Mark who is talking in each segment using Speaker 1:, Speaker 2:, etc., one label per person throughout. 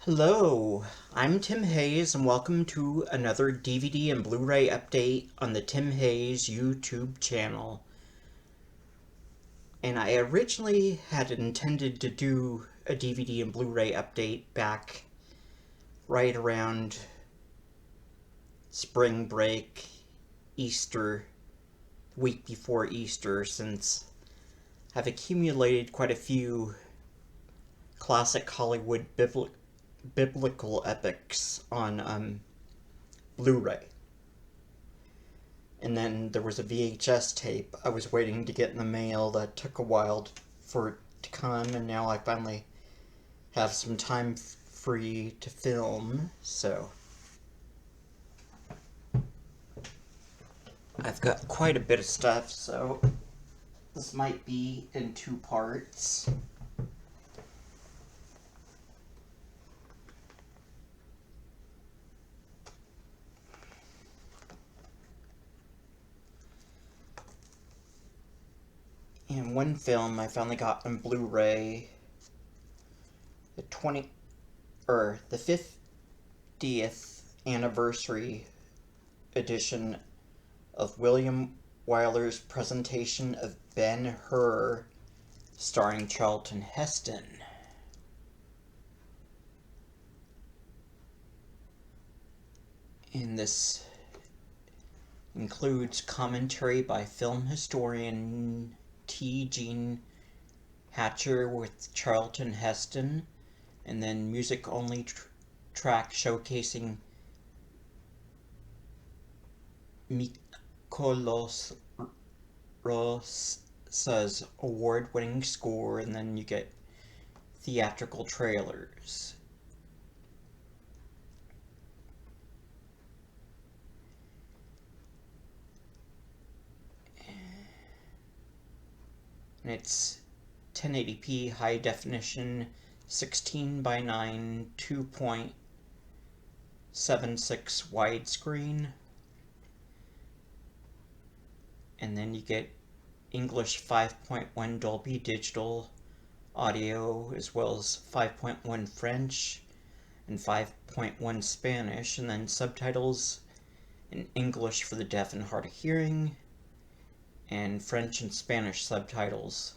Speaker 1: Hello, I'm Tim Hayes, and welcome to another DVD and Blu-ray update on the Tim Hayes YouTube channel. And I originally had intended to do a DVD and Blu-ray update back right around spring break, Easter, week before Easter, since I've accumulated quite a few classic Hollywood biblical epics on Blu-ray. And then there was a VHS tape I was waiting to get in the mail that took a while for it to come, and now I finally have some time free to film, so I've got quite a bit of stuff, so this might be in two parts. And one film I finally got on Blu-ray, the 50th anniversary edition of William Wyler's presentation of Ben-Hur, starring Charlton Heston. And this includes commentary by film historian T. Gene Hatcher with Charlton Heston, and then music-only track showcasing Mikolos Rosa's award-winning score, and then you get theatrical trailers. And it's 1080p high definition, 16 by 9, 2.76 widescreen. And then you get English 5.1 Dolby Digital audio, as well as 5.1 French and 5.1 Spanish, and then subtitles in English for the deaf and hard of hearing, and French and Spanish subtitles.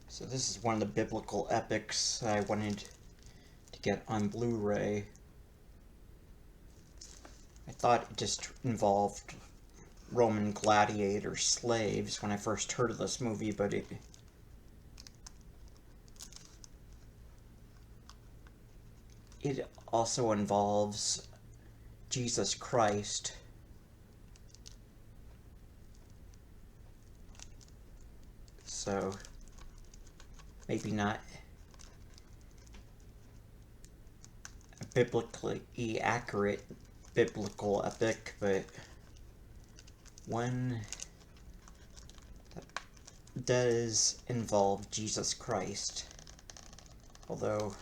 Speaker 1: So this is one of the biblical epics I wanted to get on Blu-ray. I thought it just involved Roman gladiator slaves when I first heard of this movie, but it also involves Jesus Christ. So maybe not a biblically accurate biblical epic, but one that does involve Jesus Christ. Although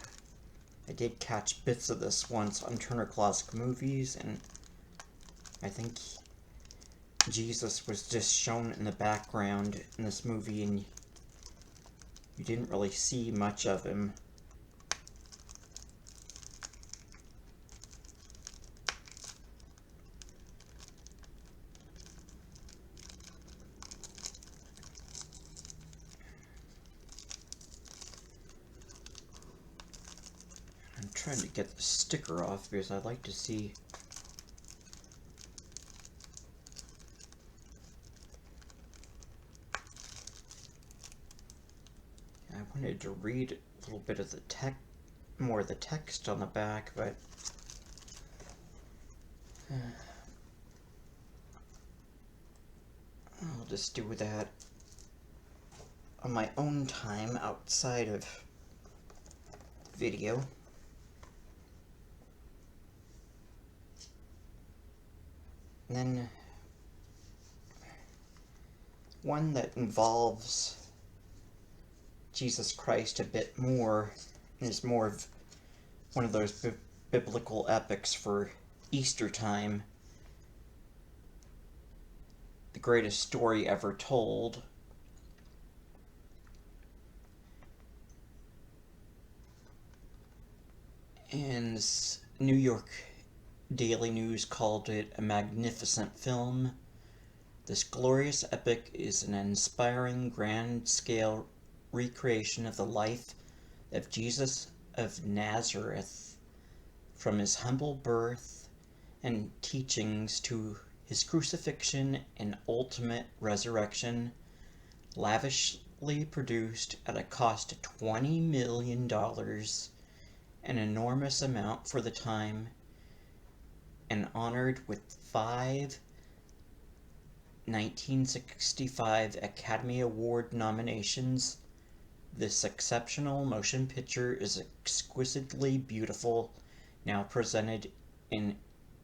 Speaker 1: I did catch bits of this once on Turner Classic Movies, and I think Jesus was just shown in the background in this movie, and you didn't really see much of him. I'm trying to get the sticker off because I'd like to see. I wanted to read a little bit of the more of the text on the back, but I'll just do that on my own time outside of video. And then one that involves Jesus Christ a bit more, and is more of one of those biblical epics for Easter time. The greatest story ever told. And New York Daily News called it a magnificent film. This glorious epic is an inspiring, grand-scale recreation of the life of Jesus of Nazareth, from his humble birth and teachings to his crucifixion and ultimate resurrection, lavishly produced at a cost of $20 million, an enormous amount for the time, and honored with 5 1965 Academy Award nominations. This exceptional motion picture is exquisitely beautiful, now presented in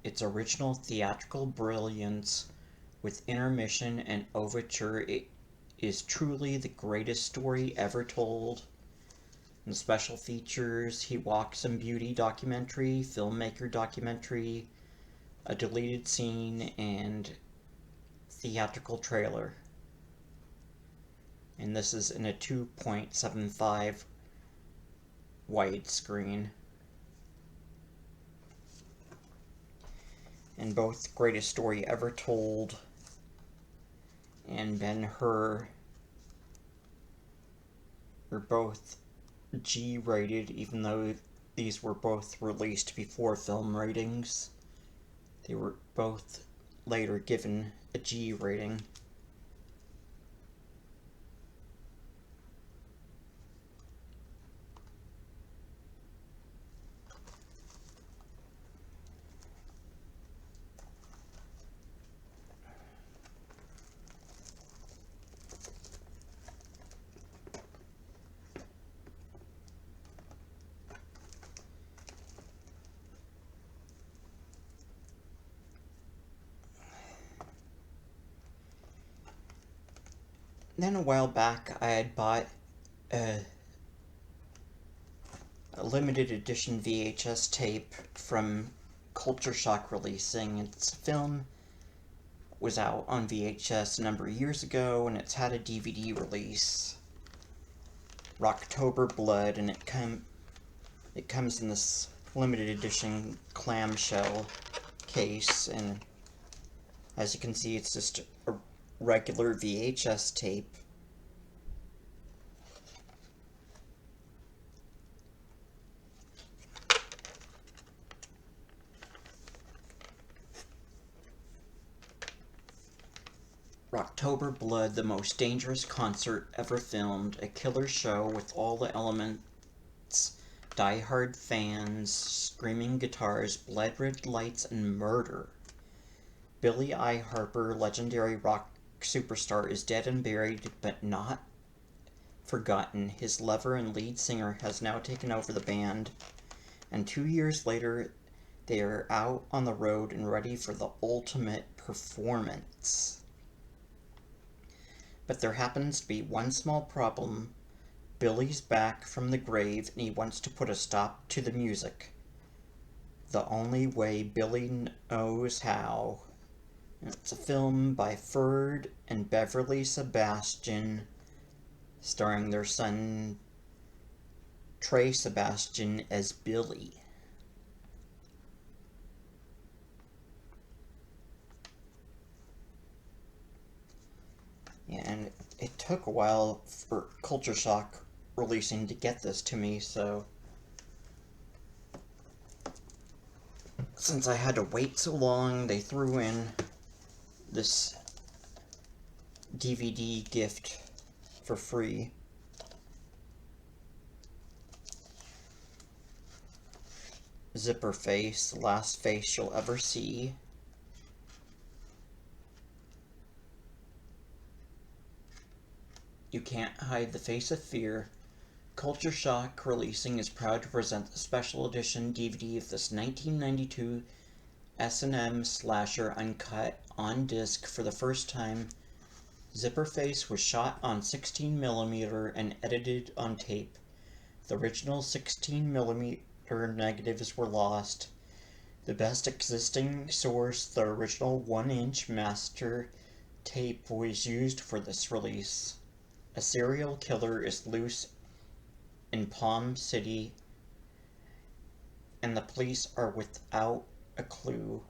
Speaker 1: its original theatrical brilliance with intermission and overture. It is truly the greatest story ever told. And special features: He Walks in Beauty documentary, filmmaker documentary, a deleted scene, and theatrical trailer. And this is in a 2.75 widescreen. And both Greatest Story Ever Told and Ben-Hur are both G-rated, even though these were both released before film ratings. They were both later given a G rating. Then a while back, I had bought a limited edition VHS tape from Culture Shock Releasing. Its film was out on VHS a number of years ago, and it's had a DVD release, Rocktober Blood, and it comes in this limited edition clamshell case, and as you can see, it's just a regular VHS tape. Rocktober Blood, the most dangerous concert ever filmed, a killer show with all the elements: die-hard fans, screaming guitars, blood-red lights, and murder. Billy I. Harper, legendary rock superstar, is dead and buried, but not forgotten. His lover and lead singer has now taken over the band, and 2 years later, they are out on the road and ready for the ultimate performance. But there happens to be one small problem. Billy's back from the grave, and he wants to put a stop to the music the only way Billy knows how. It's a film by Ferd and Beverly Sebastian, starring their son Trey Sebastian as Billy. And it took a while for Culture Shock Releasing to get this to me, so since I had to wait so long, they threw in this DVD gift for free. Zipper face, the last face you'll ever see. You can't hide the face of fear. Culture Shock Releasing is proud to present the special edition DVD of this 1992 S&M slasher uncut on disc for the first time. Zipperface was shot on 16mm and edited on tape. The original 16mm negatives were lost. The best existing source, the original 1-inch master tape, was used for this release. A serial killer is loose in Palm City, and the police are without a clue.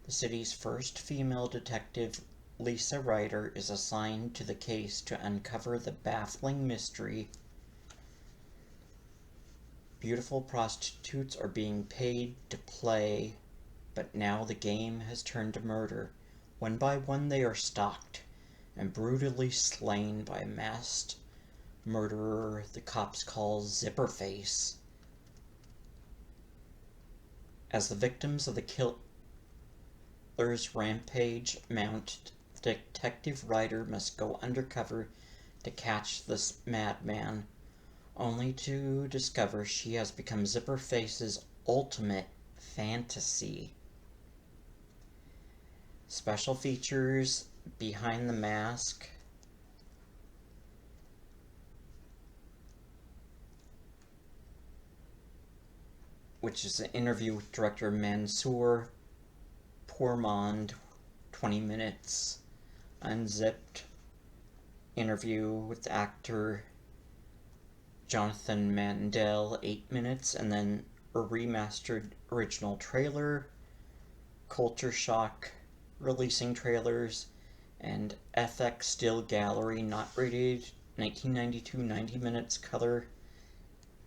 Speaker 1: The city's first female detective, Lisa Ryder, is assigned to the case to uncover the baffling mystery. Beautiful prostitutes are being paid to play, but now the game has turned to murder. One by one they are stalked and brutally slain by a masked murderer the cops call Zipperface. As the victims of the killer's rampage mount, Detective Ryder must go undercover to catch this madman, only to discover she has become Zipperface's ultimate fantasy. Special features: Behind the Mask, which is an interview with director Mansour Pourmond, 20 minutes. Unzipped, interview with actor Jonathan Mandel, 8 minutes, and then a remastered original trailer. Culture Shock releasing trailers, and FX Still Gallery not rated, 1992, 90 minutes color,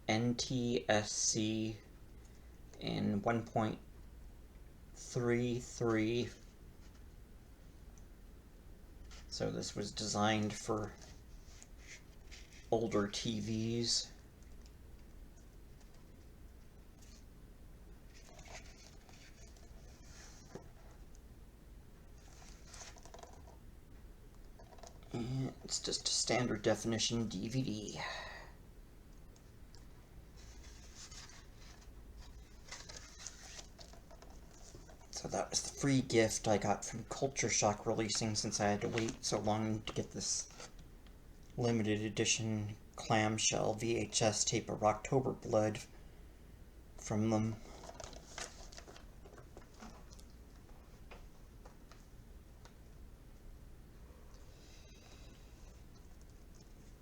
Speaker 1: NTSC in 1.33. So this was designed for older TVs. And it's just a standard definition DVD. So that was the free gift I got from Culture Shock releasing, since I had to wait so long to get this limited edition clamshell VHS tape of October Blood from them.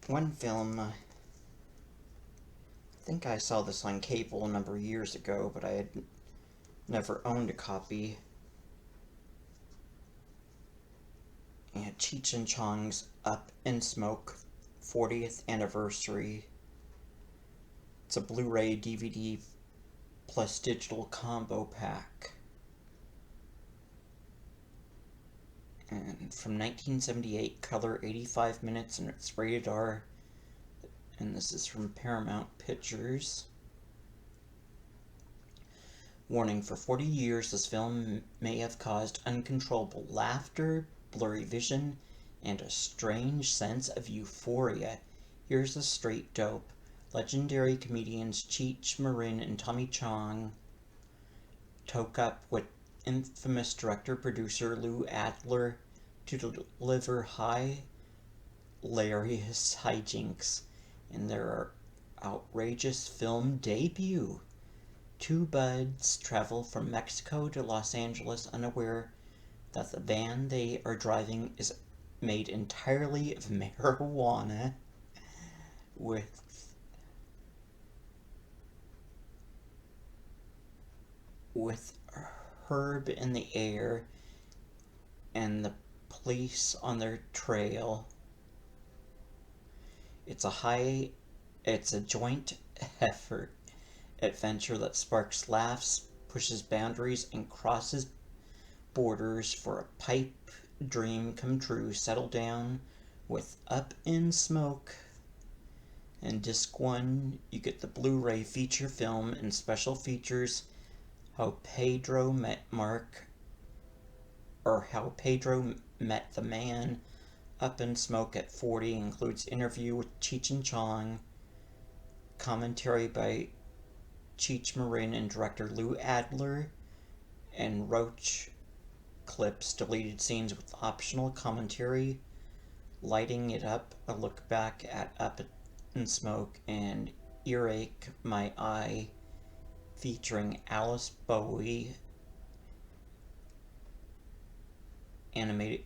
Speaker 1: One film, I think I saw this on cable a number of years ago, but I had never owned a copy. And Cheech and Chong's Up in Smoke 40th anniversary. It's a Blu-ray DVD plus digital combo pack. And from 1978, color, 85 minutes, and it's rated R. And this is from Paramount Pictures. Warning: for 40 years, this film may have caused uncontrollable laughter, blurry vision, and a strange sense of euphoria. Here's the straight dope. Legendary comedians Cheech Marin and Tommy Chong took up with infamous director-producer Lou Adler to deliver hilarious hijinks in their outrageous film debut. Two buds travel from Mexico to Los Angeles unaware that the van they are driving is made entirely of marijuana, with herb in the air and the police on their trail. It's a joint effort adventure that sparks laughs, pushes boundaries, and crosses borders for a pipe dream come true. Settle down with Up in Smoke. And disc 1, you get the Blu-ray feature film and special features: How Pedro Met the Man. Up in Smoke at 40 includes interview with Cheech and Chong, commentary by Cheech Marin and director Lou Adler, and Roach clips, deleted scenes with optional commentary, Lighting It Up, a look back at Up in Smoke, and Earache My Eye, featuring Alice Bowie, animated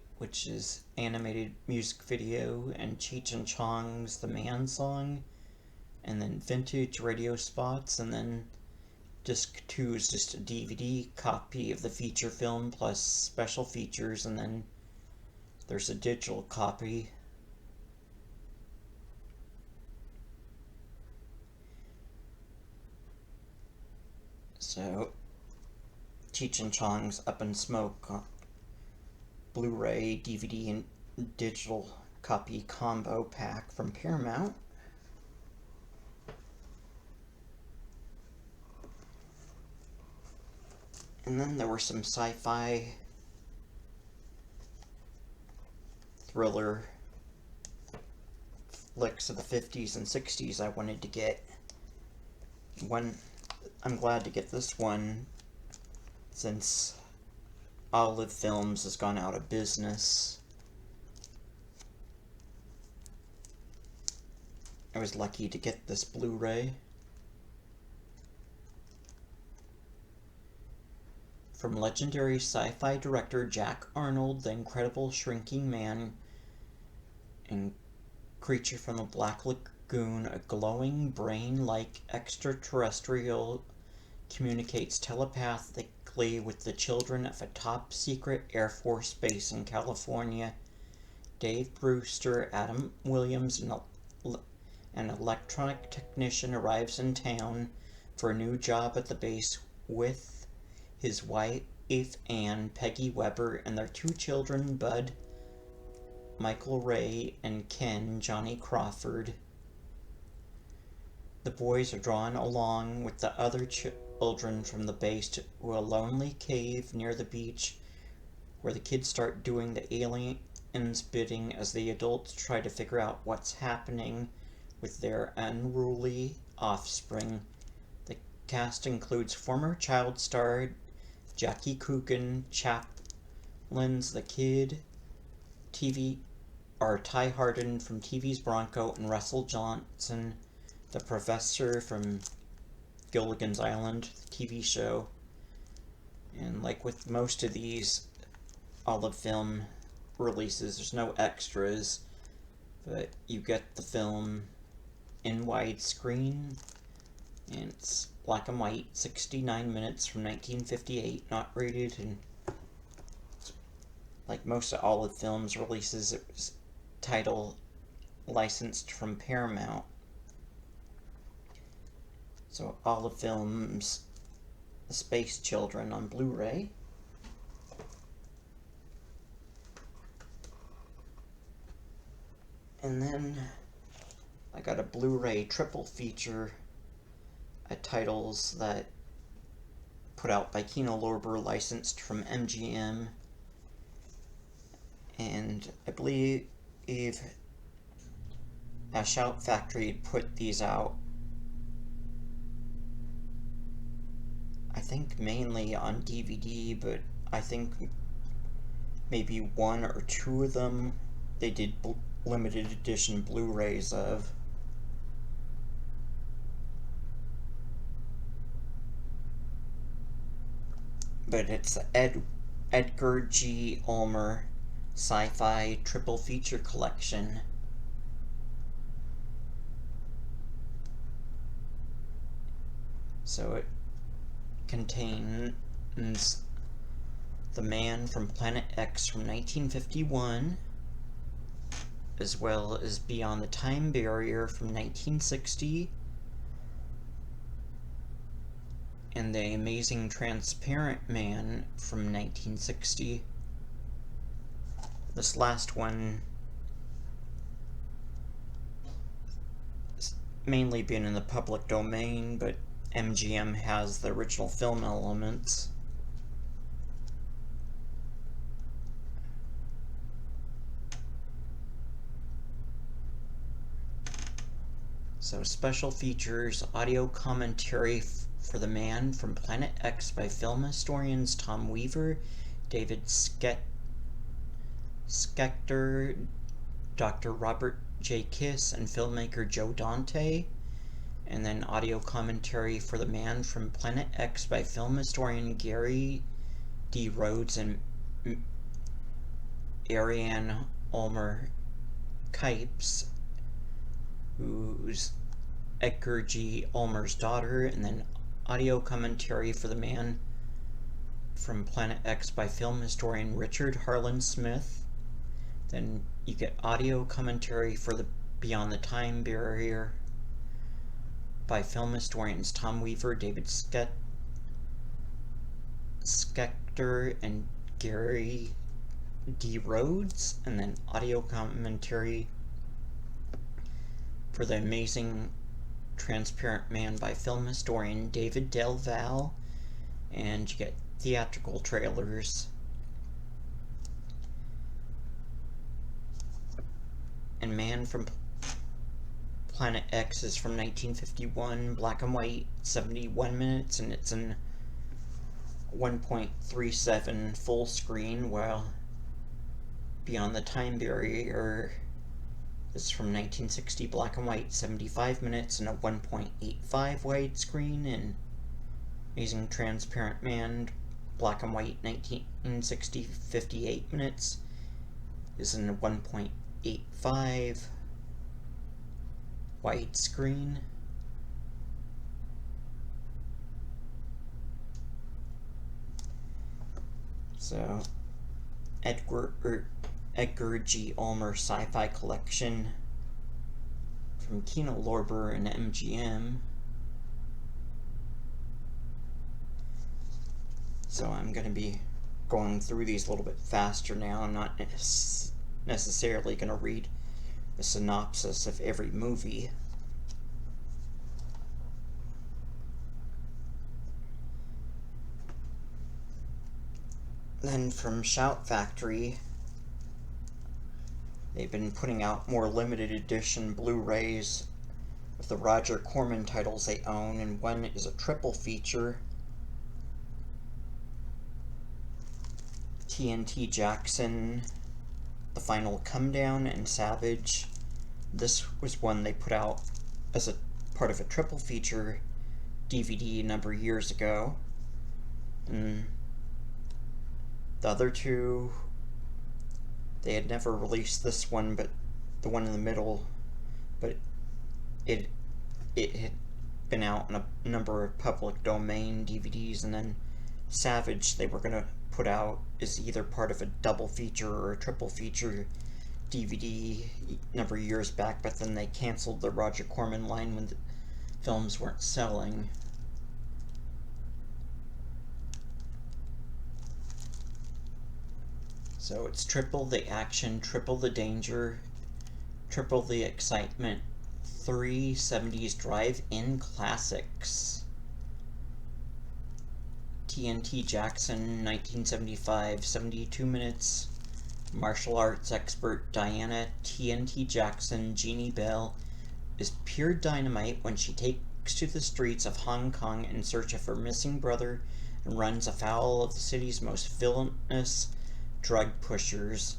Speaker 1: music video, and Cheech and Chong's The Man Song, and then vintage radio spots, and then Disc 2 is just a DVD copy of the feature film plus special features, and then there's a digital copy. So, Cheech and Chong's Up in Smoke Blu-ray, DVD, and digital copy combo pack from Paramount. And then there were some sci-fi thriller flicks of the 50s and 60s I wanted to get. I'm glad to get this one since Olive Films has gone out of business. I was lucky to get this Blu-ray. From legendary sci-fi director Jack Arnold, the incredible shrinking man and creature from the Black Lagoon, a glowing brain-like extraterrestrial communicates telepathically with the children of a top-secret Air Force base in California. Dave Brewster, Adam Williams, an electronic technician, arrives in town for a new job at the base with his wife Anne, Peggy Weber, and their two children, Bud, Michael Ray, and Ken, Johnny Crawford. The boys are drawn along with the other children from the base to a lonely cave near the beach where the kids start doing the aliens' bidding as the adults try to figure out what's happening with their unruly offspring. The cast includes former child star Jackie Coogan, Chaplin's The Kid, Ty Hardin from TV's Bronco, and Russell Johnson, the professor from Gilligan's Island, the TV show. And like with most of these Olive Film releases, there's no extras, but you get the film in widescreen, and it's black and white, 69 minutes from 1958, not rated, and like most of Olive Film's releases, it was title licensed from Paramount. So Olive Film's The Space Children on Blu-ray. And then I got a Blu-ray triple feature at titles that put out by Kino Lorber, licensed from MGM, and I believe Shout Factory put these out, I think mainly on DVD, but I think maybe one or two of them they did limited edition Blu-rays of. But it's the Edgar G. Ulmer Sci-Fi Triple Feature Collection. So it contains The Man from Planet X from 1951, as well as Beyond the Time Barrier from 1960, and The Amazing Transparent Man from 1960. This last one has mainly been in the public domain, but MGM has the original film elements. So special features, audio commentary for The Man from Planet X by film historians Tom Weaver, David Schechter, Dr. Robert J. Kiss, and filmmaker Joe Dante. And then audio commentary for The Man from Planet X by film historian Gary D. Rhodes and Ariane Ulmer Kipes, who's Edgar G. Ulmer's daughter. And then audio commentary for The Man from Planet X by film historian Richard Harlan Smith. Then you get audio commentary for the Beyond the Time Barrier by film historians Tom Weaver, David Schechter, and Gary D. Rhodes. And then audio commentary for The Amazing Transparent Man by film historian David Del Val. And you get theatrical trailers. And Man from Planet X is from 1951, black and white, 71 minutes, and it's in 1.37 full screen, while Beyond the Time Barrier is from 1960, black and white, 75 minutes, and a 1.85 widescreen. And Amazing Transparent Man, black and white, 1960, 58 minutes, is in a 1.85 widescreen. So, Edgar G. Ulmer Sci-Fi Collection from Kino Lorber and MGM. So I'm going to be going through these a little bit faster now. I'm not necessarily going to read a synopsis of every movie. Then from Shout Factory, they've been putting out more limited edition Blu-rays of the Roger Corman titles they own, and one is a triple feature. TNT Jackson, The Final Come Down, and Savage. This was one they put out as a part of a triple feature DVD a number of years ago. And the other two, they had never released this one, but the one in the middle, but it had been out in a number of public domain DVDs. And then Savage, they were going to put out is either part of a double feature or a triple feature DVD a number of years back, but then they canceled the Roger Corman line when the films weren't selling. So it's triple the action, triple the danger, triple the excitement. 3 70s drive-in classics. TNT Jackson, 1975, 72 minutes. Martial arts expert Diana TNT Jackson, Jeannie Bell, is pure dynamite when she takes to the streets of Hong Kong in search of her missing brother and runs afoul of the city's most villainous drug pushers.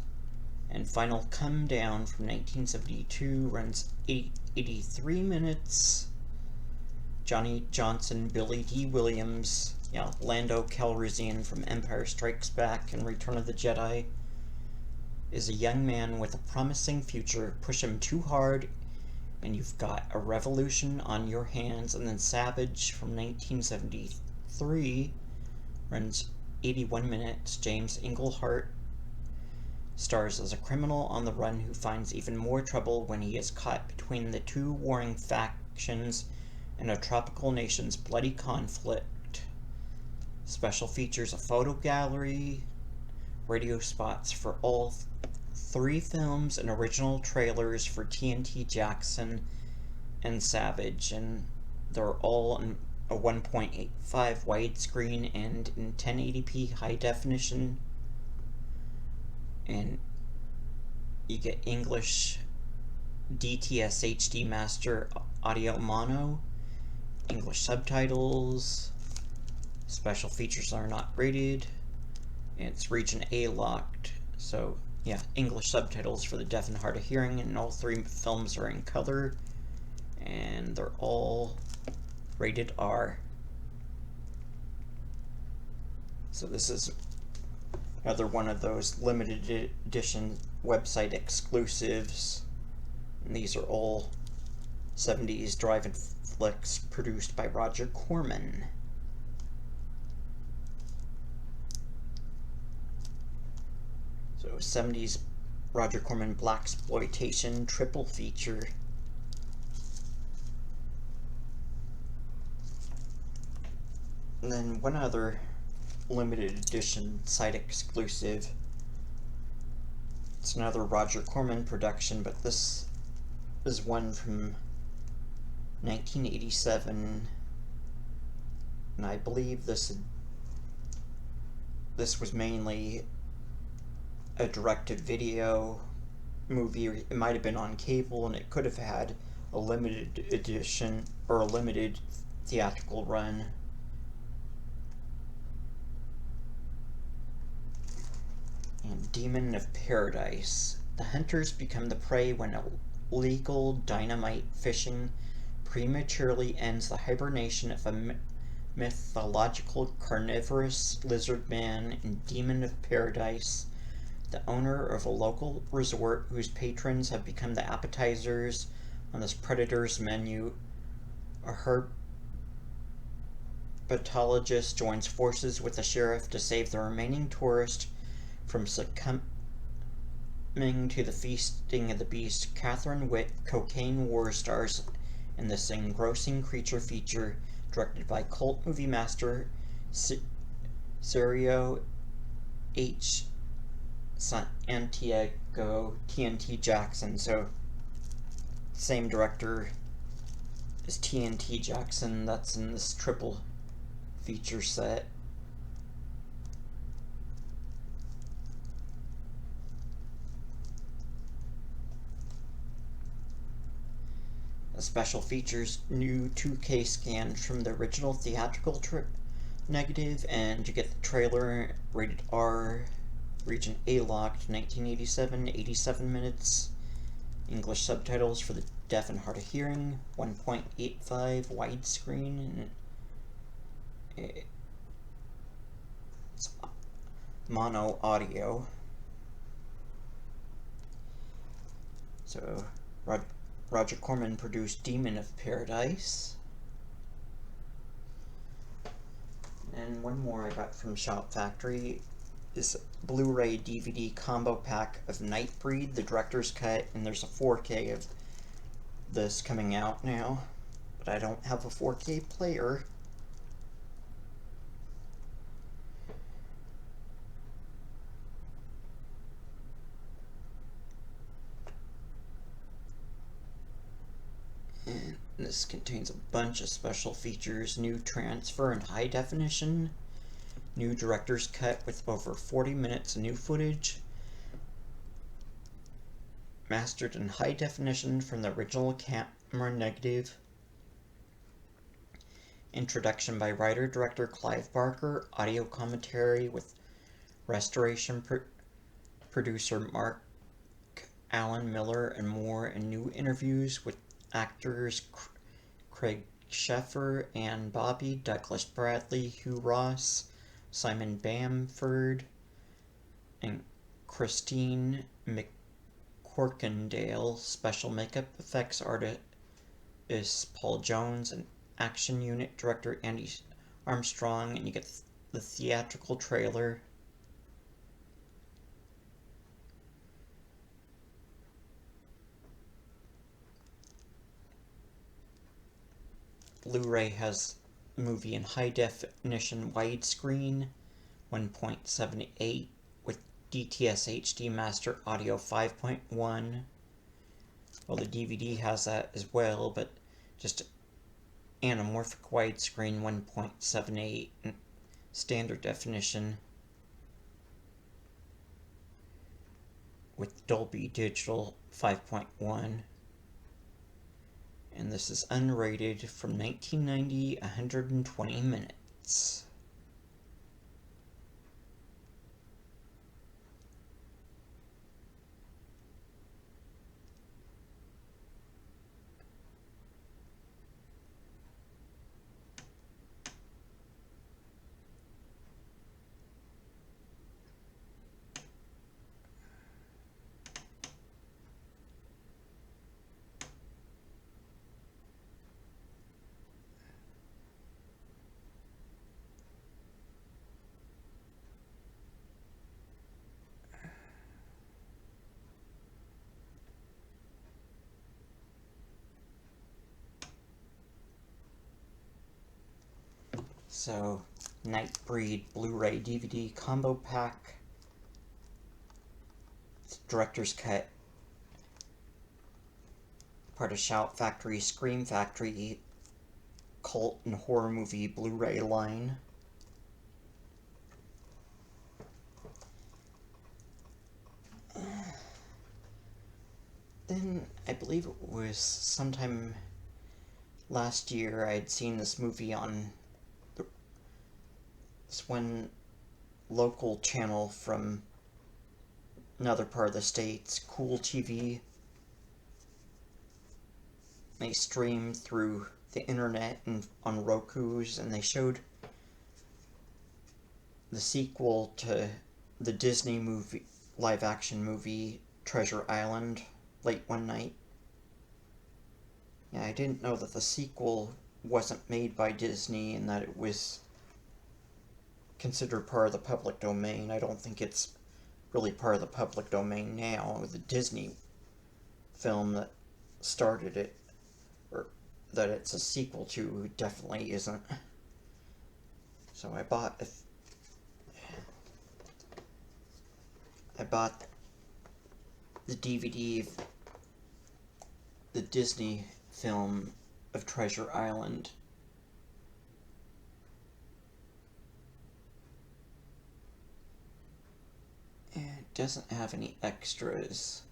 Speaker 1: And Final Come Down from 1972 runs 83 minutes. Johnny Johnson, Billy D. Williams, Lando Calrissian from Empire Strikes Back and Return of the Jedi, is a young man with a promising future. Push him too hard and you've got a revolution on your hands. And then Savage from 1973 runs 81 minutes. James Englehart stars as a criminal on the run who finds even more trouble when he is caught between the two warring factions in a tropical nation's bloody conflict. Special features a photo gallery, radio spots for all 3 films, and original trailers for TNT Jackson and Savage, and they're all in a 1.85 widescreen and in 1080p high definition. And you get English DTS HD Master Audio Mono, English subtitles, special features are not rated, It's region A locked, so yeah, English subtitles for the deaf and hard of hearing, and all three films are in color, and they're all rated R. So this is another one of those limited edition website exclusives, and these are all 70s drive-in flicks produced by Roger Corman. So 70s Roger Corman blaxploitation triple feature. And then one other limited edition site exclusive. It's another Roger Corman production, but this is one from 1987, and I believe this was mainly a direct-to-video movie. It might have been on cable, and it could have had a limited edition or a limited theatrical run. And Demon of Paradise. The hunters become the prey when illegal dynamite fishing prematurely ends the hibernation of a mythological carnivorous lizard man in Demon of Paradise. The owner of a local resort whose patrons have become the appetizers on this predator's menu, a herpetologist joins forces with the sheriff to save the remaining tourist from succumbing to the feasting of the beast. Catherine Witt, Cocaine War, stars in this engrossing creature feature directed by cult movie master Sergio H. Santiago TNT Jackson. So same director as TNT Jackson that's in this triple feature set. The special features new 2K scans from the original theatrical negative, and you get the trailer rated R, region A locked, 1987, 87 minutes, English subtitles for the deaf and hard of hearing, 1.85 widescreen, and it's mono audio. So Roger Corman produced Demon of Paradise. And one more I got from Shop Factory is Blu-ray DVD combo pack of Nightbreed, the director's cut, and there's a 4K of this coming out now, but I don't have a 4K player. And this contains a bunch of special features: new transfer in high definition, new director's cut with over 40 minutes of new footage, mastered in high definition from the original camera negative, introduction by writer-director Clive Barker, audio commentary with restoration producer Mark Alan Miller, and more, and new interviews with actors Craig Sheffer, Ann Bobby, Douglas Bradley, Hugh Ross, Simon Bamford, and Christine McCorkindale. Special makeup effects artist Paul Jones, and action unit director Andy Armstrong, and you get the theatrical trailer. Blu-ray has the movie in high definition widescreen 1.78 with DTS HD Master Audio 5.1. Well, the DVD has that as well, but just anamorphic widescreen 1.78 and standard definition with Dolby Digital 5.1. And this is unrated from 1990, 120 minutes. So, Nightbreed Blu-ray DVD combo pack, director's cut, part of Shout Factory, Scream Factory, cult and horror movie Blu-ray line. Then, I believe it was sometime last year, I had seen this movie on this one local channel from another part of the States, Cool TV. They streamed through the internet and on Roku's, and they showed the sequel to the Disney movie, live-action movie, Treasure Island, late one night. Yeah, I didn't know that the sequel wasn't made by Disney and that it was considered part of the public domain. I don't think it's really part of the public domain now. The Disney film that started it, or that it's a sequel to, definitely isn't. So I bought the DVD of the Disney film of Treasure Island. And it doesn't have any extras.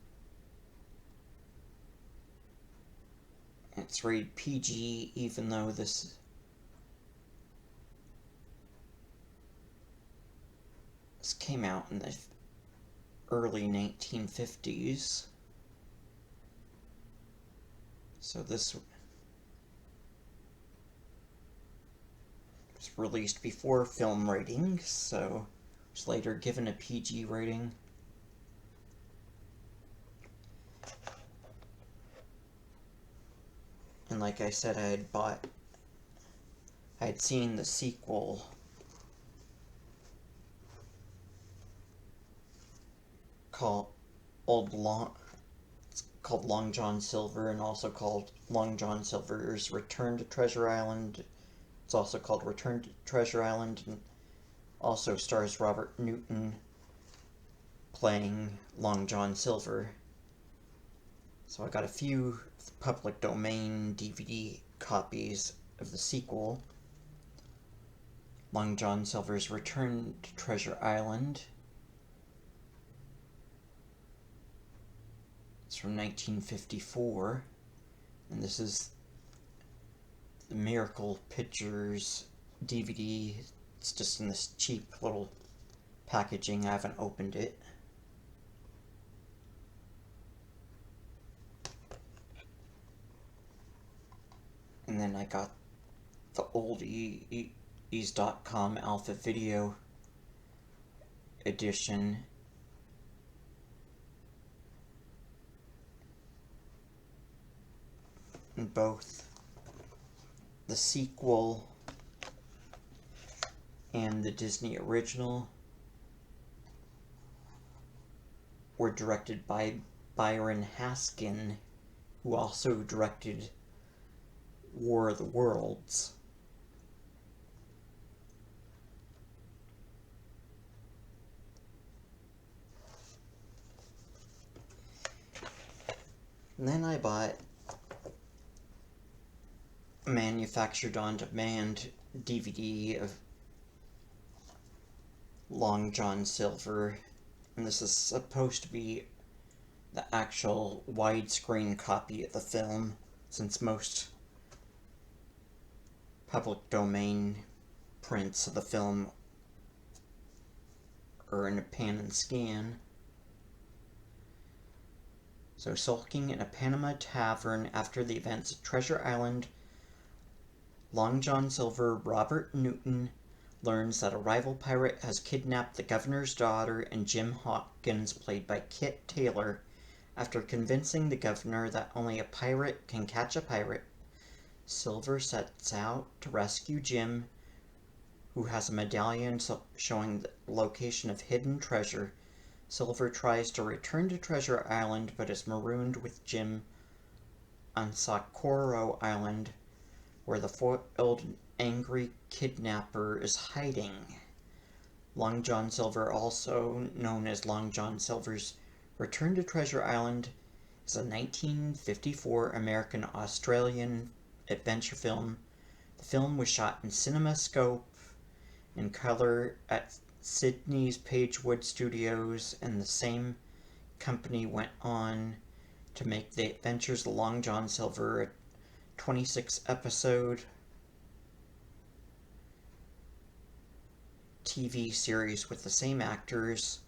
Speaker 1: It's rated PG, even though this came out in the early 1950s. So this was released before film ratings, so it was later given a PG rating. And like I said, I had seen the sequel called Long John Silver, and also called Long John Silver's Return to Treasure Island. It's also called Return to Treasure Island, and also stars Robert Newton playing Long John Silver. So I got a few public domain DVD copies of the sequel, Long John Silver's Return to Treasure Island. It's from 1954, and this is the Miracle Pictures DVD. It's just in this cheap little packaging. I haven't opened it. And then I got the oldies.com Alpha Video edition. And both the sequel and the Disney original were directed by Byron Haskin, who also directed War of the Worlds. And then I bought a manufactured on demand DVD of Long John Silver, and this is supposed to be the actual widescreen copy of the film, since most public domain prints of the film are in a pan and scan. So, sulking in a Panama tavern after the events of Treasure Island, Long John Silver, Robert Newton, learns that a rival pirate has kidnapped the governor's daughter, and Jim Hawkins, played by Kit Taylor, after convincing the governor that only a pirate can catch a pirate, Silver sets out to rescue Jim, who has a medallion showing the location of hidden treasure. Silver tries to return to Treasure Island, but is marooned with Jim on Socorro Island, where the foiled angry kidnapper is hiding. Long John Silver, also known as Long John Silver's Return to Treasure Island, is a 1954 American-Australian adventure film. The film was shot in CinemaScope in color at Sydney's Pagewood Studios, and the same company went on to make The Adventures of Long John Silver, a 26-episode TV series with the same actors.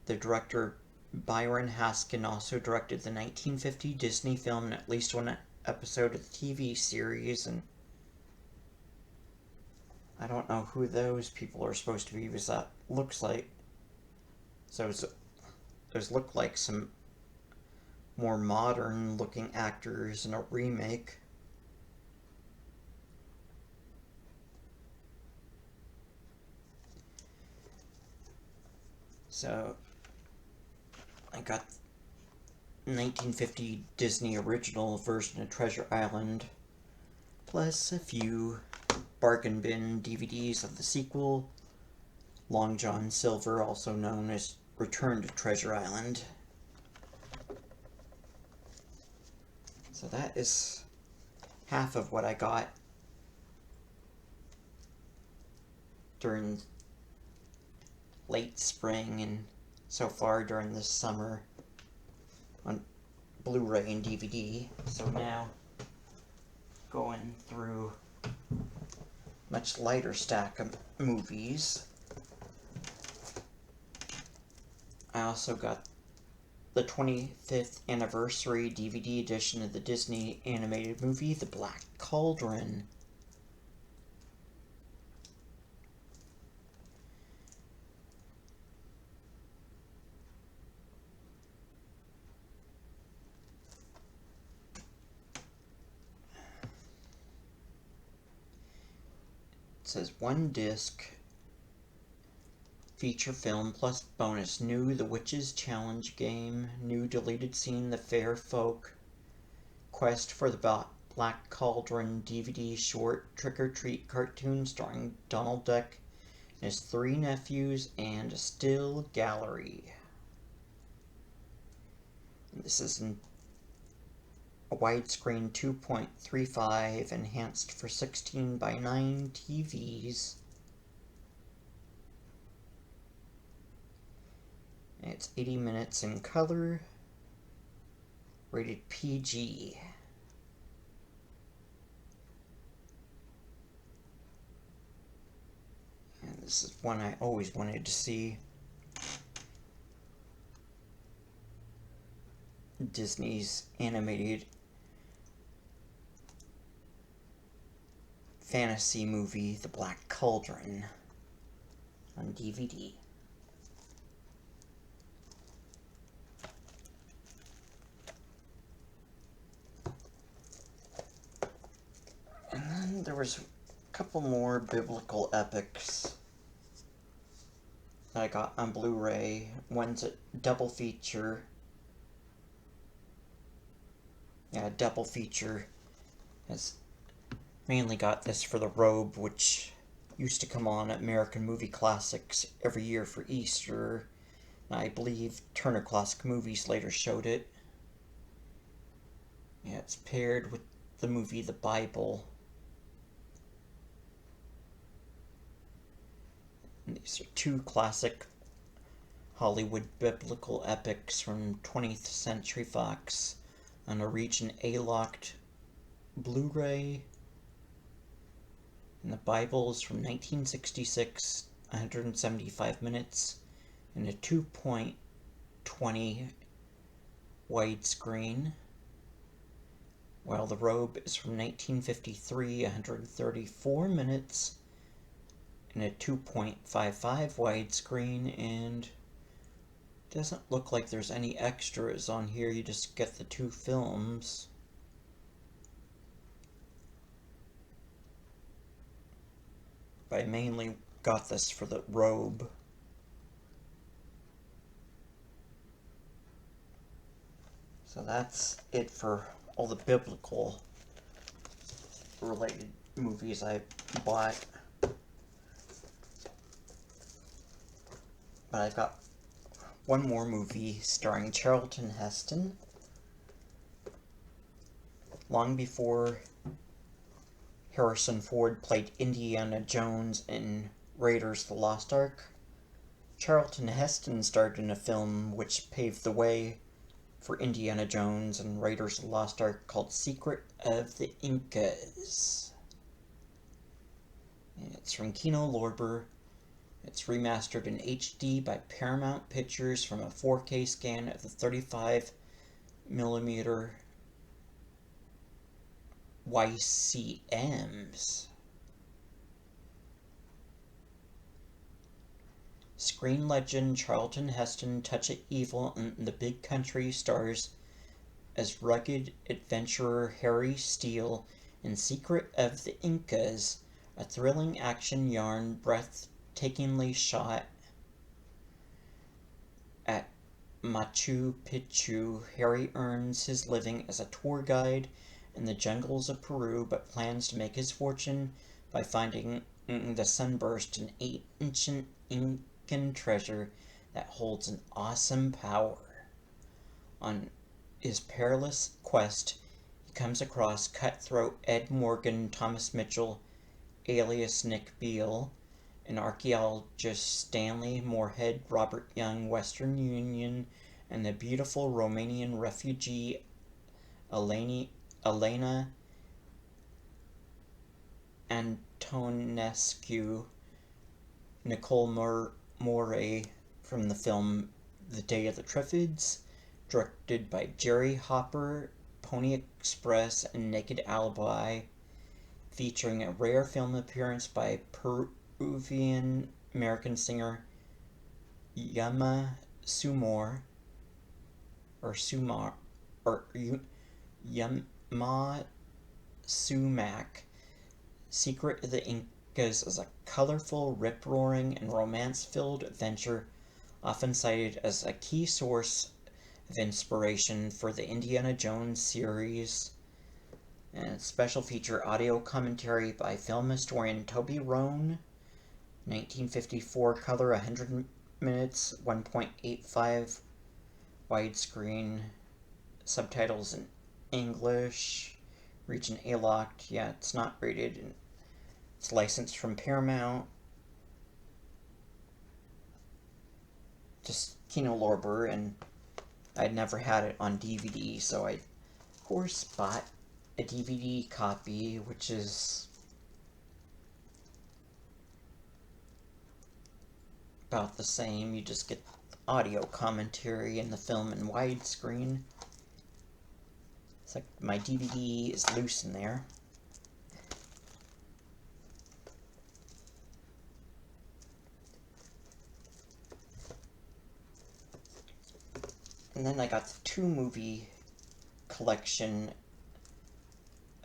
Speaker 1: The director Byron Haskin also directed the 1950 Disney film and at least one episode of the TV series, and I don't know who those people are supposed to be, because that looks like, so those look like some more modern looking actors in a remake. So I got 1950 Disney original version of Treasure Island, plus a few bargain bin DVDs of the sequel, Long John Silver, also known as Return to Treasure Island. So that is half of what I got during late spring and so far during this summer on Blu-ray and DVD. So now, going through much lighter stack of movies. I also got the 25th anniversary DVD edition of the Disney animated movie, The Black Cauldron. It says 1 disc, feature film plus bonus, new The Witches Challenge game, new deleted scene The Fair Folk, quest for the Black Cauldron DVD short, Trick or Treat cartoon starring Donald Duck and his 3 nephews, and a still gallery. And this is in a widescreen 2.35 enhanced for 16:9 TVs. And it's 80 minutes in color, rated PG. And this is one I always wanted to see. Disney's animated fantasy movie, The Black Cauldron, on DVD. And then there was a couple more biblical epics that I got on Blu-ray. One's a double feature. Yeah, double feature. Has mainly got this for The Robe, which used to come on at American Movie Classics every year for Easter. I believe Turner Classic Movies later showed it. Yeah, it's paired with the movie The Bible. And these are 2 classic Hollywood biblical epics from 20th Century Fox on a Region A-locked Blu-ray. And the Bible is from 1966, 175 minutes, in a 2.20 widescreen, while The Robe is from 1953, 134 minutes, in a 2.55 widescreen, and doesn't look like there's any extras on here. You just get the 2 films. But I mainly got this for The Robe. So that's it for all the biblical related movies I bought. But I've got one more movie starring Charlton Heston. Long before Harrison Ford played Indiana Jones in Raiders of the Lost Ark, Charlton Heston starred in a film which paved the way for Indiana Jones and Raiders of the Lost Ark called Secret of the Incas. It's from Kino Lorber. It's remastered in HD by Paramount Pictures from a 4K scan of the 35mm YCMs. Screen legend Charlton Heston, touch of evil in the big country, stars as rugged adventurer Harry Steele in Secret of the Incas, a thrilling action yarn breathtakingly shot at Machu Picchu. Harry earns his living as a tour guide in the jungles of Peru, but plans to make his fortune by finding the sunburst, an ancient Incan treasure that holds an awesome power. On his perilous quest, he comes across cutthroat Ed Morgan, Thomas Mitchell, alias Nick Beale, and archaeologist Stanley Moorhead, Robert Young, Western Union, and the beautiful Romanian refugee Elena Antonescu. Nicole Moray from the film The Day of the Triffids, directed by Jerry Hopper, Pony Express, and Naked Alibi, featuring a rare film appearance by Peruvian American singer Yama Sumor, or Sumar, or Yama Sumac. Secret of the Incas is a colorful, rip-roaring, and romance-filled adventure, often cited as a key source of inspiration for the Indiana Jones series. And special feature audio commentary by film historian Toby Rohn. 1954 color, 100 minutes, 1.85 widescreen, subtitles in English, region A locked. Yeah, it's not rated, and it's licensed from Paramount. Just Kino Lorber, and I'd never had it on DVD, so I, of course, bought a DVD copy, which is about the same. You just get audio commentary and the film in widescreen. It's like my DVD is loose in there. And then I got the 2-movie collection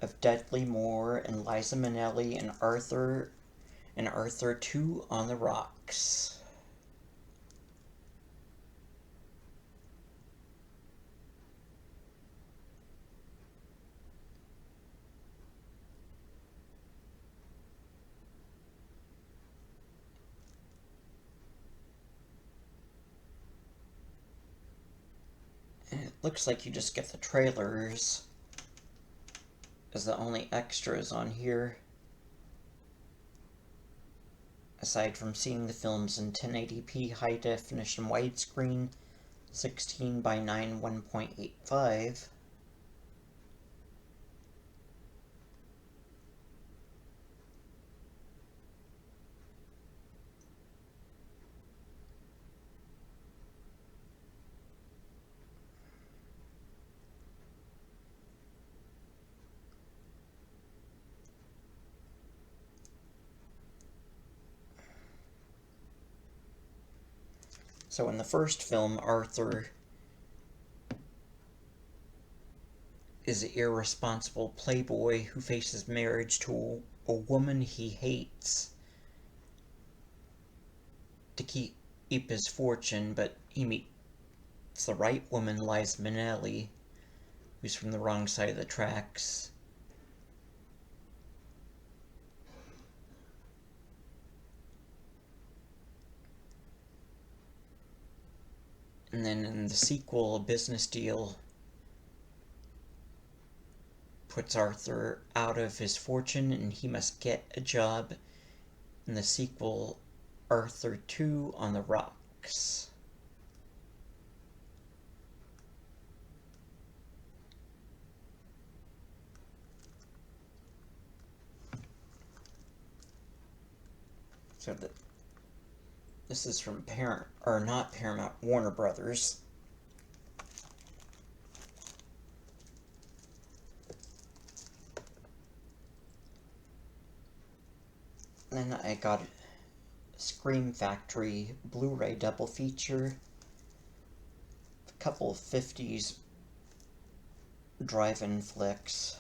Speaker 1: of Dudley Moore and Liza Minnelli and Arthur 2 on the Rocks. And it looks like you just get the trailers as the only extras on here, aside from seeing the films in 1080p high definition widescreen, 16 by 9 1.85. So in the first film, Arthur is an irresponsible playboy who faces marriage to a woman he hates to keep his fortune, but he meets the right woman, Liza Minnelli, who's from the wrong side of the tracks. And then in the sequel, a business deal puts Arthur out of his fortune and he must get a job in the sequel, Arthur 2 on the Rocks. So this is from not Paramount, Warner Brothers. Then I got Scream Factory Blu-ray double feature, a couple of 50s drive-in flicks.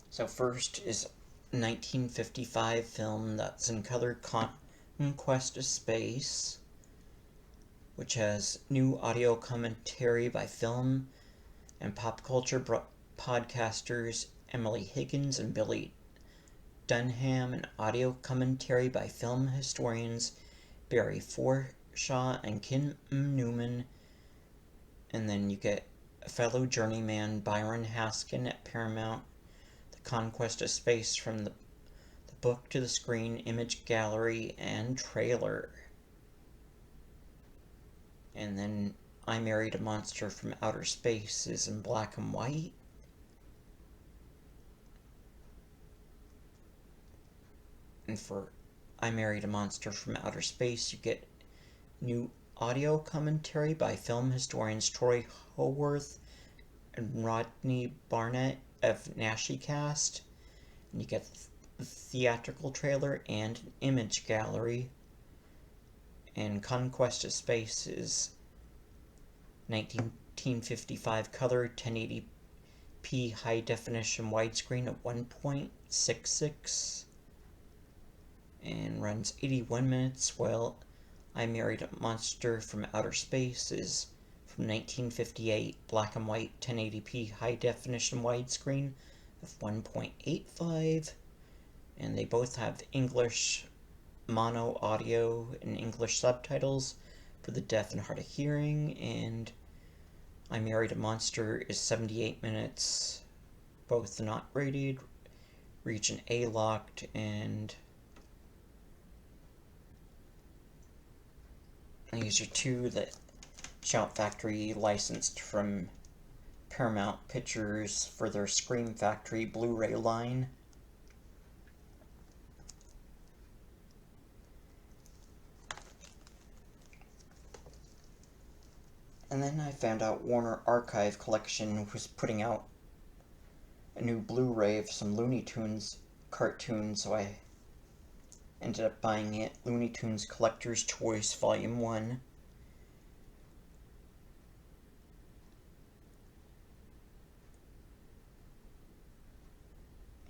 Speaker 1: So first is 1955 film that's in color, Conquest of Space, which has new audio commentary by film and pop culture podcasters Emily Higgins and Billy Dunham, and audio commentary by film historians Barry Forshaw and Kim Newman. And then you get a fellow journeyman Byron Haskin at Paramount, The Conquest of Space from the book to the screen, image gallery, and trailer. And then I Married a Monster from Outer Space is in black and white. And for I Married a Monster from Outer Space, you get new audio commentary by film historians Troy Howarth and Rodney Barnett of Nashi Cast. And you get the theatrical trailer and an image gallery. And Conquest of Space is 1955 color 1080p high definition widescreen at 1.66 and runs 81 minutes, while I Married a Monster from Outer Space is from 1958 black and white 1080p high definition widescreen of 1.85, and they both have English mono audio and English subtitles for the deaf and hard of hearing. And I Married a Monster is 78 minutes, both not rated, region A locked, and these are two that Shout Factory licensed from Paramount Pictures for their Scream Factory Blu-ray line. And then I found out Warner Archive Collection was putting out a new Blu-ray of some Looney Tunes cartoons, so I ended up buying it. Looney Tunes Collector's Choice Volume 1.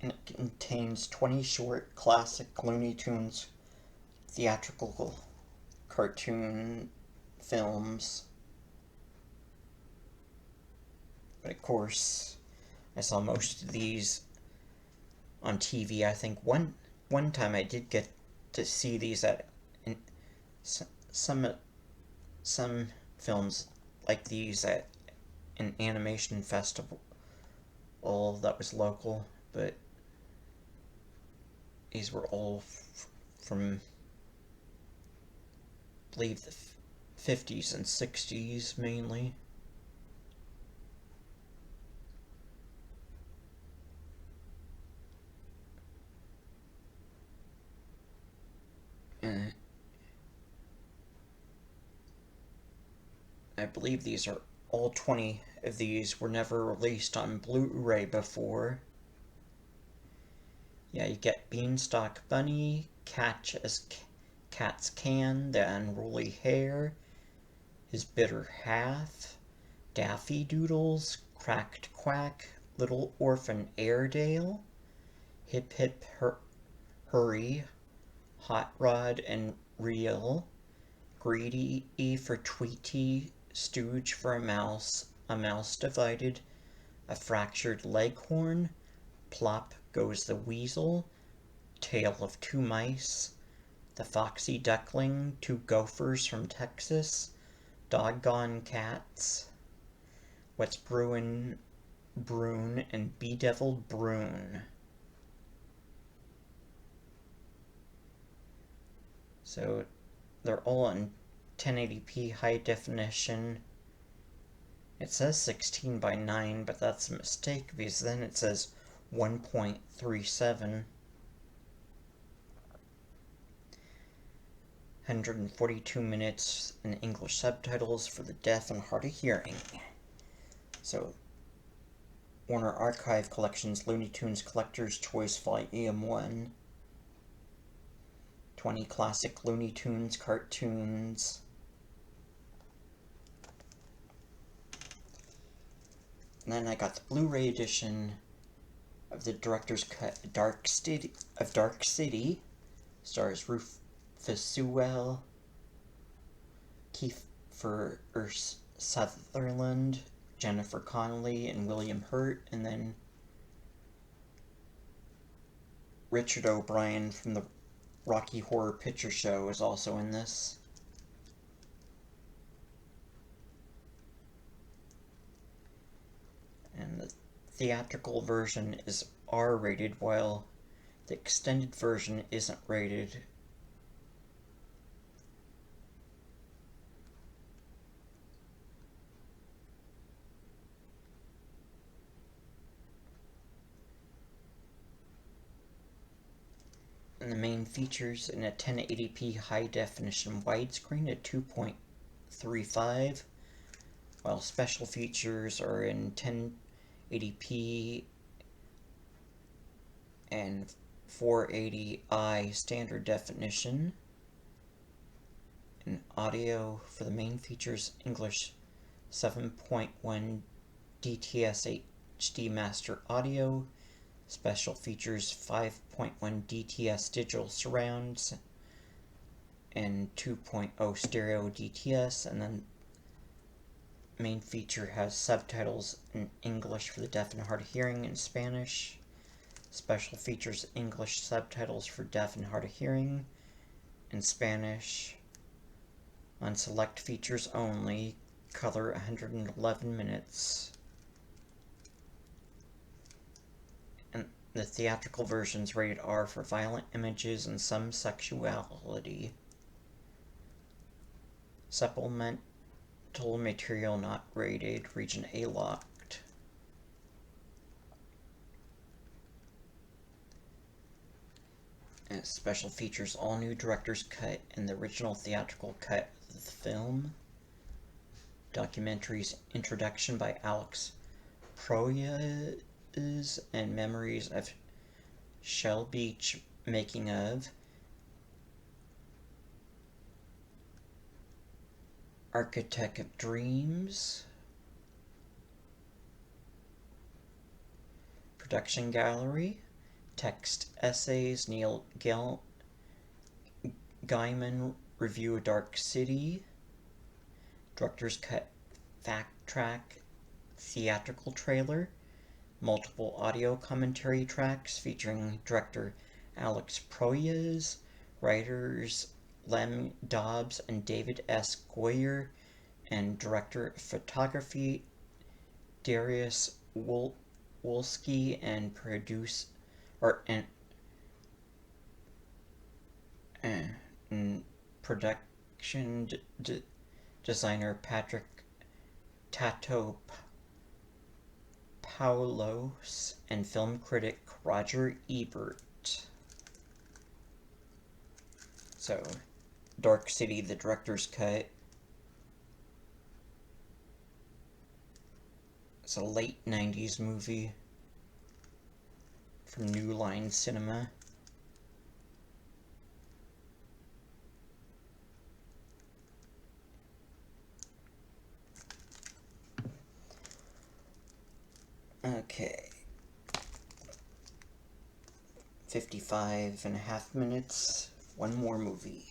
Speaker 1: And it contains 20 short classic Looney Tunes theatrical cartoon films. But of course, I saw most of these on TV. I think one time I did get to see these at some films like these at an animation festival that was local, but these were all from, I believe, the 50s and 60s mainly. And I believe these are all 20 of these were never released on Blu-ray before. Yeah, you get Beanstalk Bunny, Catch as Cats Can, The Unruly Hare, His Bitter Half, Daffy Doodles, Cracked Quack, Little Orphan Airedale, Hip Hip Hurry, Hot Rod and Reel, Greedy E for Tweety, Stooge for a mouse divided, a fractured leghorn, Plop goes the weasel, Tale of two mice, the foxy duckling, two gophers from Texas, doggone cats, what's brewin' Brune, and bedeviled Brune. So they're all in 1080p high definition. It says 16 by 9, but that's a mistake because then it says 1.37. 142 minutes in English subtitles for the deaf and hard of hearing. So, Warner Archive Collections Looney Tunes Collector's Choice Volume 1. 20 classic Looney Tunes cartoons. And then I got the Blu-ray edition of the director's cut Dark City. Stars Rufus Sewell, Kiefer Sutherland, Jennifer Connelly, and William Hurt, and then Richard O'Brien from the Rocky Horror Picture Show is also in this. And the theatrical version is R-rated, while the extended version isn't rated. And the main features in a 1080p high definition widescreen at 2.35, while special features are in 1080p and 480i standard definition. And audio for the main features English 7.1 DTS HD Master Audio, special features 5.1 DTS Digital Surrounds, and 2.0 Stereo DTS, and then main feature has subtitles in English for the deaf and hard of hearing and Spanish. Special features English subtitles for deaf and hard of hearing and Spanish. On select features only, color 111 minutes. And the theatrical version's rated R for violent images and some sexuality. Supplemental material not rated, region A locked. And special features all new director's cut and the original theatrical cut of the film. Documentaries introduction by Alex Proyas and memories of Shell Beach making of. Architect of Dreams. Production gallery. Text essays, Neil Gaiman review of Dark City. Director's cut fact track theatrical trailer. Multiple audio commentary tracks featuring director Alex Proyas, writers Lem Dobbs and David S. Goyer, and director of photography Darius Wolski, and production designer Patrick Tato Paulos, and film critic Roger Ebert. So, Dark City, the director's cut. It's a late 90s movie from New Line Cinema. Okay. 55 and a half minutes. One more movie.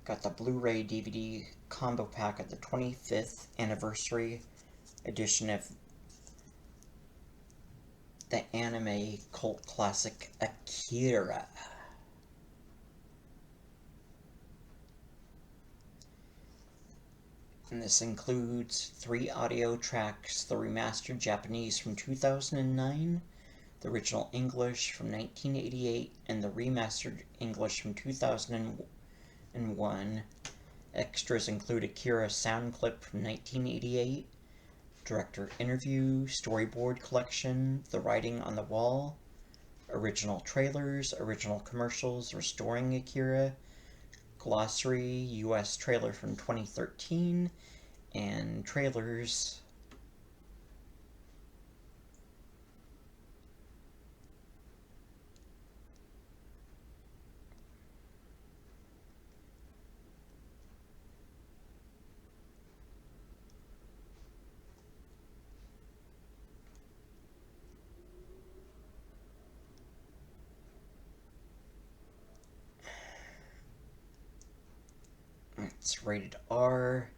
Speaker 1: got the Blu-ray DVD combo pack of the 25th anniversary edition of the anime cult classic Akira. And this includes 3 audio tracks, the remastered Japanese from 2009, the original English from 1988, and the remastered English from 2001. Extras include Akira's sound clip from 1988, director interview, storyboard collection, the writing on the wall, original trailers, original commercials restoring Akira, glossary, US trailer from 2013, and trailers. It's rated R,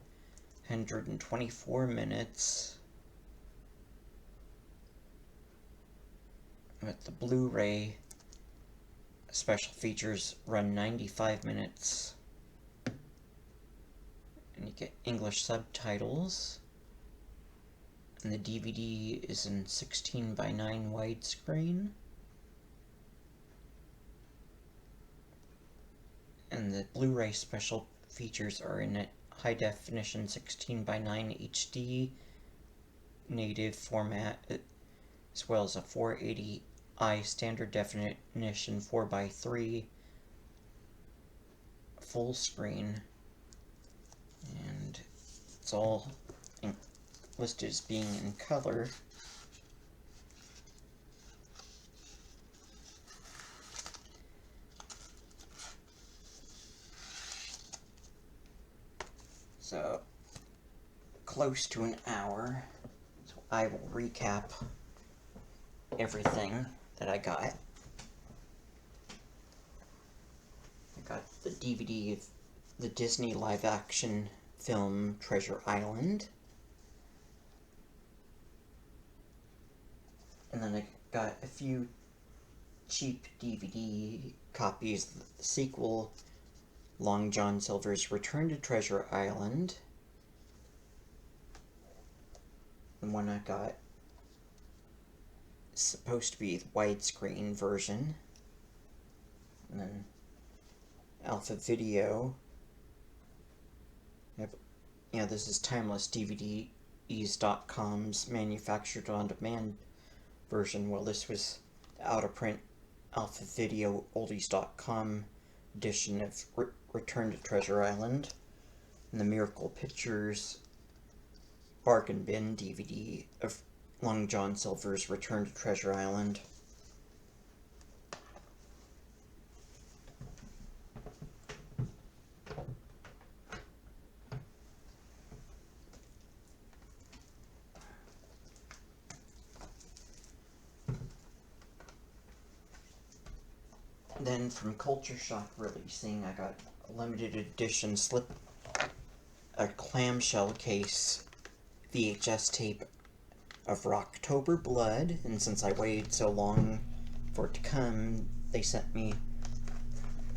Speaker 1: 124 minutes. With the Blu-ray, special features run 95 minutes. And you get English subtitles. And the DVD is in 16:9 widescreen. And the Blu-ray special features are in a high-definition 16:9 HD native format, as well as a 480i standard definition 4:3 full screen. And it's all listed as being in color. So, close to an hour, so I will recap everything that I got. I got the DVD of the Disney live-action film Treasure Island. And then I got a few cheap DVD copies of the sequel, Long John Silver's Return to Treasure Island. The one I got is supposed to be the widescreen version. And then Alpha Video. Yeah, this is TimelessDVDs.com's manufactured on-demand version. Well, this was the out-of-print Alpha Video Oldies.com edition of Return to Treasure Island, and the Miracle Pictures bargain bin DVD of Long John Silver's Return to Treasure Island. Then from Culture Shock Releasing, I got a limited edition a clamshell case VHS tape of Rocktober Blood, and since I waited so long for it to come, they sent me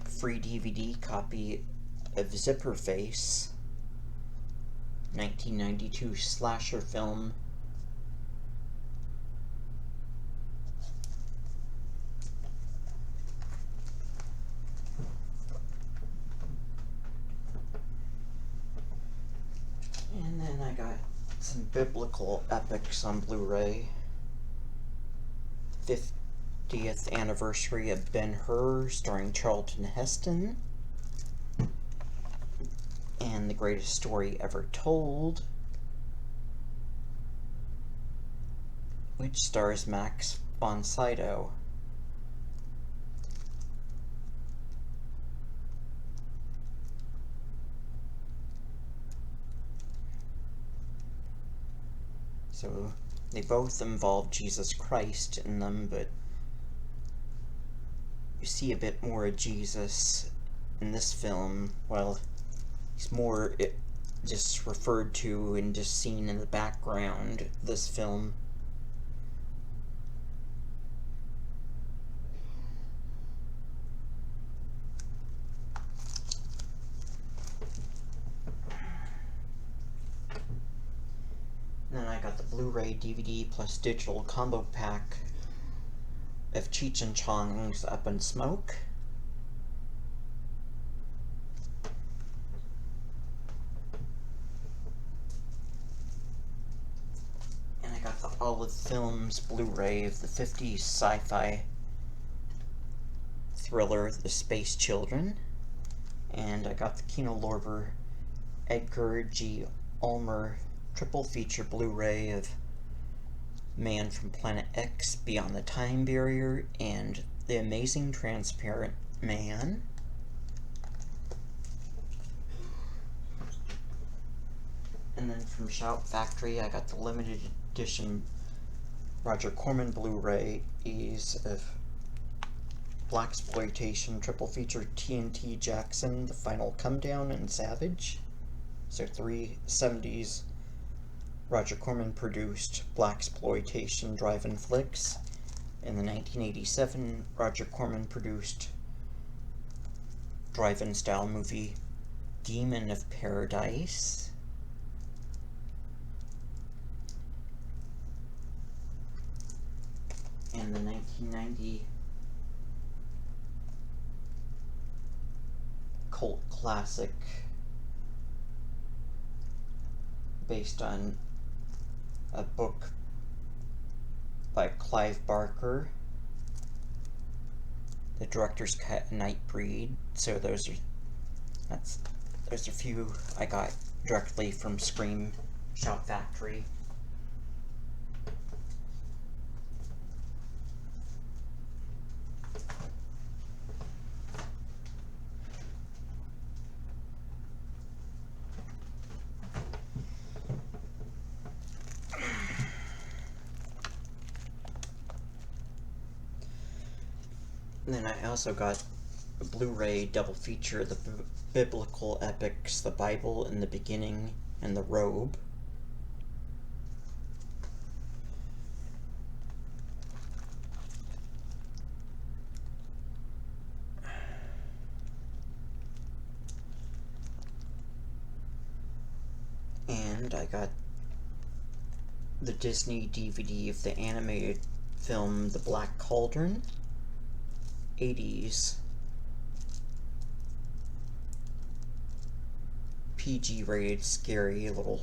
Speaker 1: a free DVD copy of Zipperface, 1992 slasher film. And then I got some biblical epics on Blu-ray. 50th anniversary of Ben-Hur, starring Charlton Heston. And The Greatest Story Ever Told, which stars Max von Sydow. So they both involve Jesus Christ in them, but you see a bit more of Jesus in this film, while He's more just referred to and just seen in the background, this film. And then I got the Blu-ray DVD plus digital combo pack of Cheech and Chong's Up in Smoke. And I got the Olive Films Blu-ray of the 50s sci-fi thriller The Space Children. And I got the Kino Lorber Edgar G. Ulmer triple feature Blu-ray of Man from Planet X, Beyond the Time Barrier, and The Amazing Transparent Man. And then from Shout Factory, I got the limited edition Roger Corman Blu-rays of Blaxploitation triple feature TNT Jackson, The Final Comedown, and Savage. So 3 70s Roger Corman produced Blaxploitation drive-in flicks. In the 1987, Roger Corman produced drive-in style movie Demon of Paradise. And the 1990 cult classic based on a book by Clive Barker, The Director's Cut, Nightbreed. So those are a few I got directly from Scream Shout Factory. And then I also got a Blu-ray double feature of the biblical epics, The Bible in the Beginning and The Robe. And I got the Disney DVD of the animated film The Black Cauldron. 80s PG rated scary little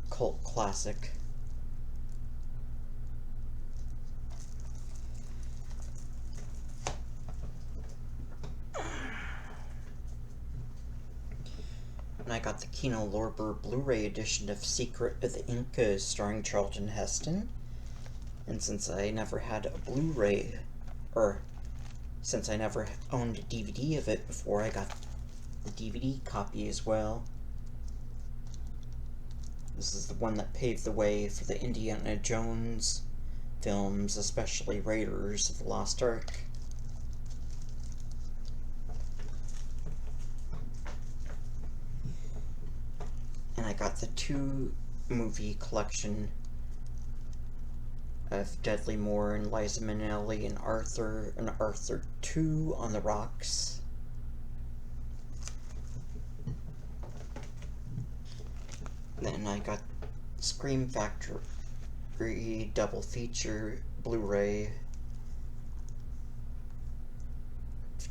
Speaker 1: cult classic. And I got the Kino Lorber Blu-ray edition of Secret of the Incas starring Charlton Heston. And since I never had a Blu-ray, or since I never owned a DVD of it before, I got the DVD copy as well. This is the one that paved the way for the Indiana Jones films, especially Raiders of the Lost Ark. And I got the 2-movie collection of Dudley Moore and Liza Minnelli and Arthur 2 on the Rocks. Then I got Scream Factory double feature Blu-ray,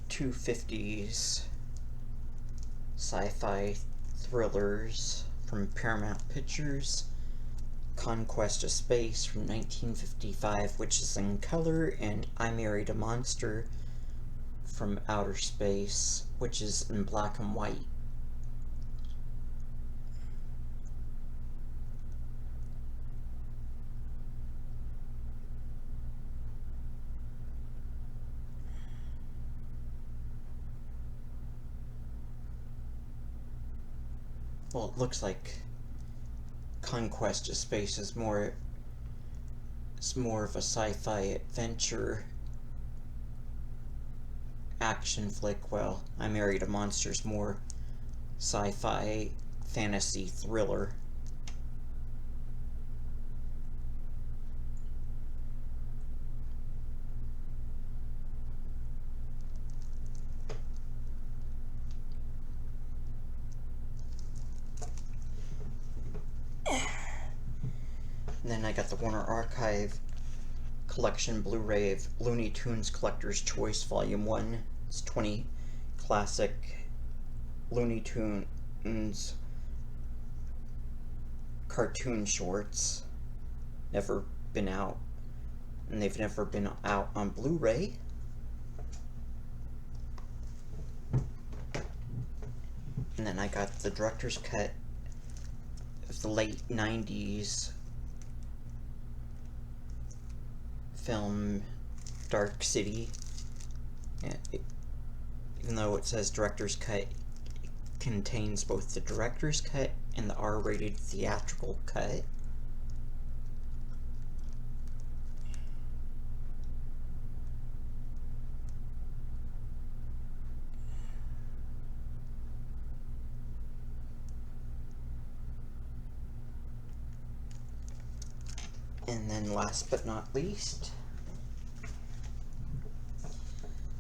Speaker 1: 2 50s sci-fi thrillers from Paramount Pictures, Conquest of Space from 1955, which is in color, and I Married a Monster from Outer Space, which is in black and white. Well, it looks like Conquest of Space is more of a sci-fi adventure action flick. Well, I Married a Monster's more sci-fi fantasy thriller. And then I got the Warner Archive Collection Blu-ray of Looney Tunes Collector's Choice Volume 1. It's 20 classic Looney Tunes cartoon shorts. Never been out, and they've never been out on Blu-ray. And then I got the director's cut of the late 90s film Dark City. Even though it says director's cut, it contains both the director's cut and the R-rated theatrical cut. And then last but not least,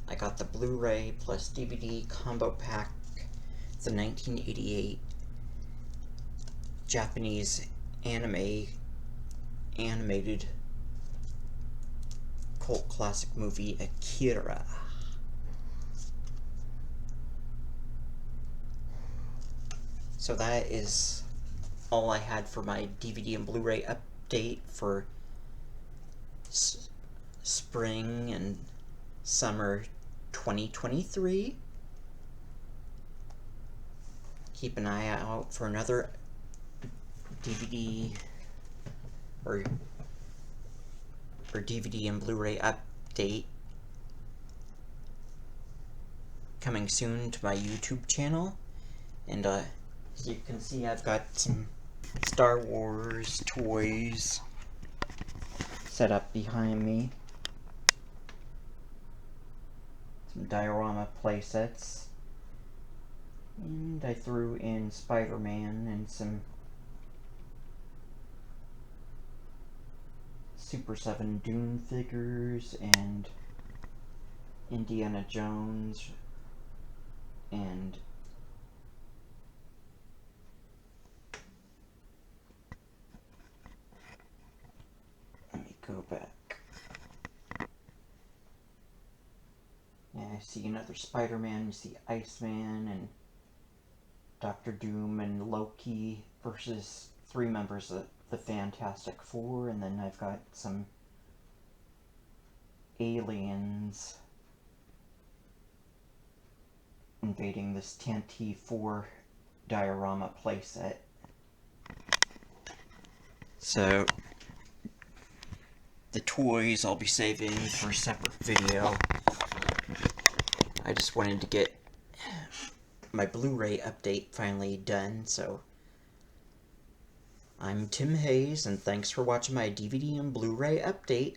Speaker 1: I got the Blu-ray plus DVD combo pack, the 1988 Japanese animated cult classic movie Akira. So that is all I had for my DVD and Blu-ray update for spring and summer 2023. Keep an eye out for another DVD or DVD and Blu-ray update coming soon to my YouTube channel. And as you can see, I've got some Star Wars toys set up behind me. Some diorama playsets. And I threw in Spider-Man and some Super 7 Dune figures and Indiana Jones and let me go back. Yeah, I see another Spider-Man, you see Iceman and Doctor Doom and Loki versus 3 members of the Fantastic Four, and then I've got some aliens invading this TNT-4 diorama playset. So the toys I'll be saving for a separate video. I just wanted to get my Blu-ray update finally done, so I'm Tim Hayes, and thanks for watching my DVD and Blu-ray update.